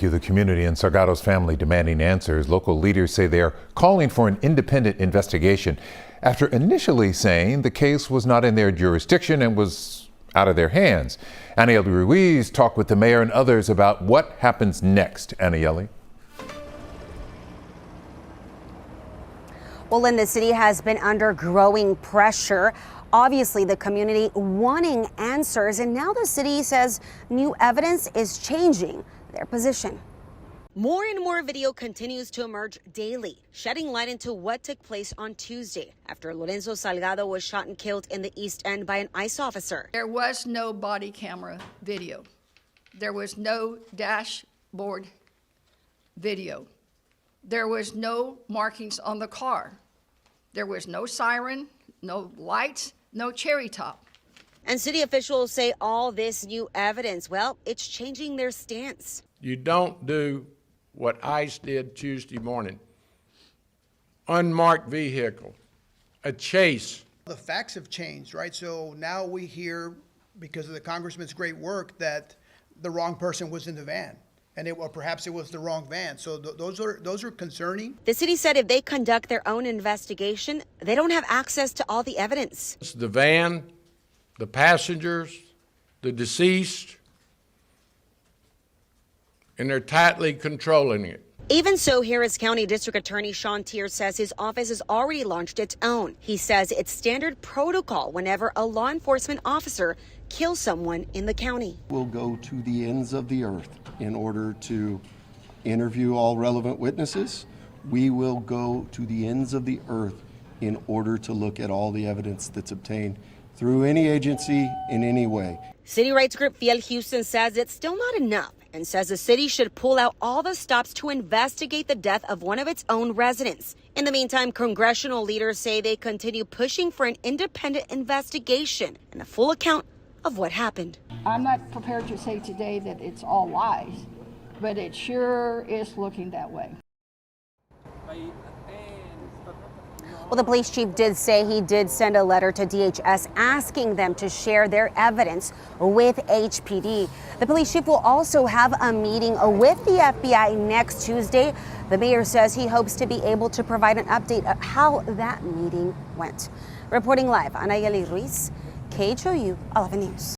The community and Salgado's family demanding answers. Local leaders say they are calling for an independent investigation after initially saying the case was not in their jurisdiction and was out of their hands. Anieli Ruiz talked with the mayor and others about what happens next. Anieli. Well, the city has been under growing pressure. Obviously, the community wanting answers, and now the city says new evidence is changing their position. More and more video continues to emerge daily, shedding light into what took place on Tuesday after Lorenzo Salgado was shot and killed in the East End by an ICE officer. There was no body camera video. There was no dashboard video. There was no markings on the car. There was no siren, no lights, no cherry top. And city officials say all this new evidence, well, it's changing their stance. You don't do what ICE did Tuesday morning. Unmarked vehicle, a chase. The facts have changed, right? So now we hear, because of the congressman's great work, that the wrong person was in the van. Or perhaps it was the wrong van. So those are concerning. The city said if they conduct their own investigation, they don't have access to all the evidence. It's the van, the passengers, the deceased, and they're tightly controlling it. Even so, Harris County District Attorney Sean Tier says his office has already launched its own. He says it's standard protocol whenever a law enforcement officer kills someone in the county. We'll go to the ends of the earth in order to interview all relevant witnesses. We will go to the ends of the earth in order to look at all the evidence that's obtained through any agency in any way. City rights group Fiel Houston says it's still not enough and says the city should pull out all the stops to investigate the death of one of its own residents. In the meantime, congressional leaders say they continue pushing for an independent investigation and a full account of what happened. I'm not prepared to say today that it's all lies, but it sure is looking that way. Well, the police chief did say he did send a letter to DHS asking them to share their evidence with HPD. The police chief will also have a meeting with the FBI next Tuesday. The mayor says he hopes to be able to provide an update of how that meeting went. Reporting live, Anieli Ruiz, KHOU 11 News.